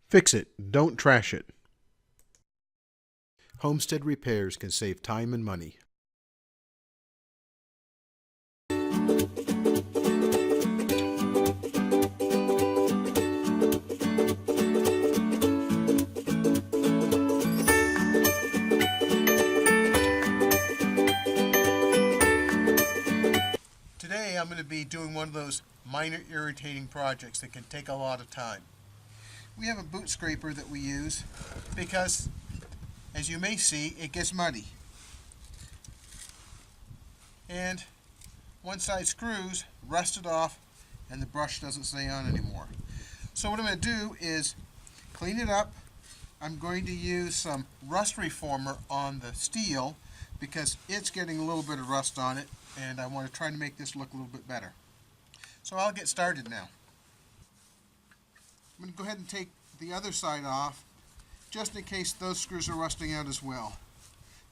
Fix it, don't trash it. Homestead repairs can save time and money. Today I'm going to be doing one of those minor irritating projects that can take a lot of time. We have a boot scraper that we use because, as you may see, it gets muddy. And one side screws rusted off and the brush doesn't stay on anymore. So what I'm going to do is clean it up. I'm going to use some rust reformer on the steel because it's getting a little bit of rust on it, and I want to try to make this look a little bit better. So I'll get started now. I'm going to go ahead and take the other side off just in case those screws are rusting out as well.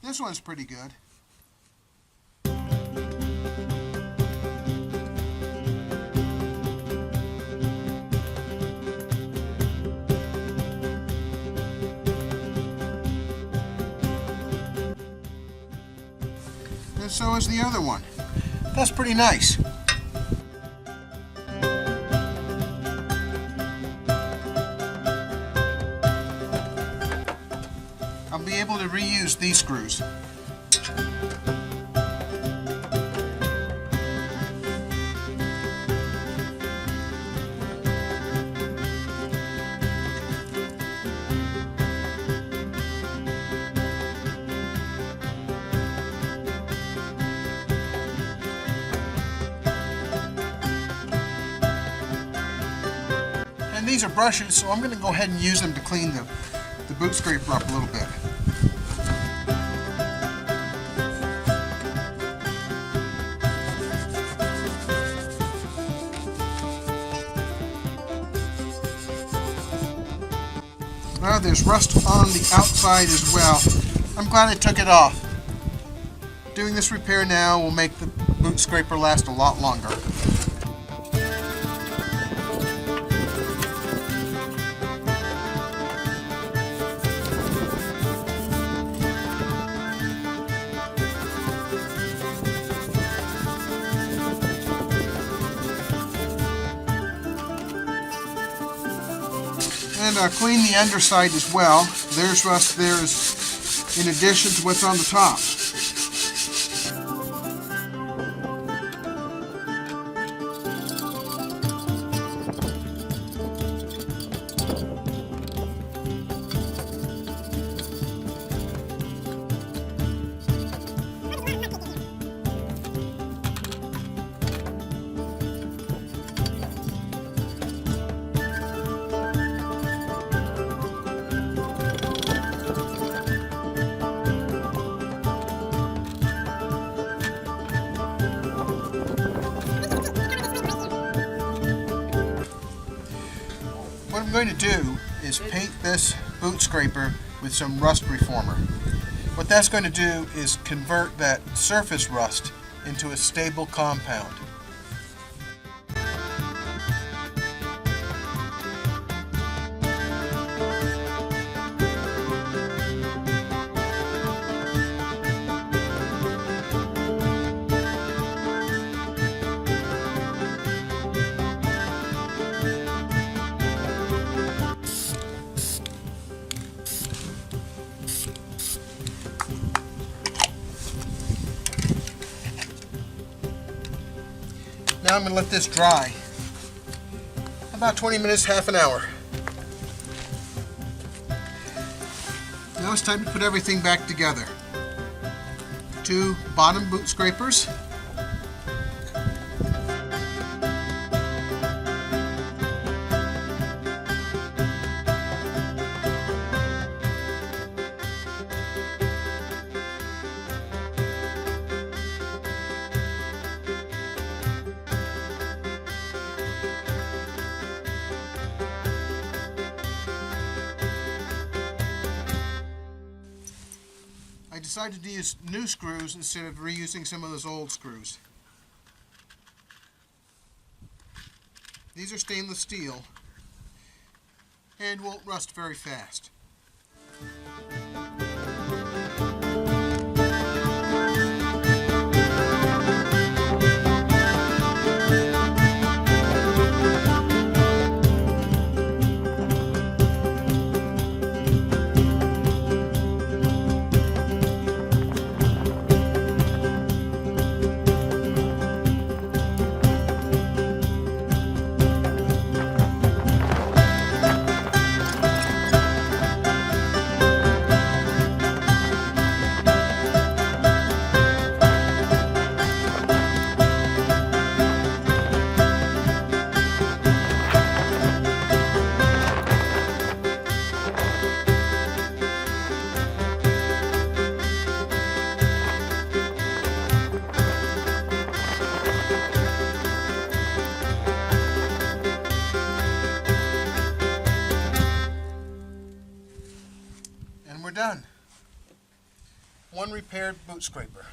This one's pretty good. And so is the other one. That's pretty nice. I'll be able to reuse these screws. And these are brushes, so I'm going to go ahead and use them to clean the boot scraper up a little bit. Now there's rust on the outside as well. I'm glad I took it off. Doing this repair now will make the boot scraper last a lot longer. And clean the underside as well. There's rust there in addition to what's on the top. What I'm going to do is paint this boot scraper with some rust reformer. What that's going to do is convert that surface rust into a stable compound. Now I'm going to let this dry. About 20 minutes, half an hour. Now it's time to put everything back together. 2 bottom boot scrapers. I decided to use new screws instead of reusing some of those old screws. These are stainless steel. and won't rust very fast. And we're done. One repaired boot scraper.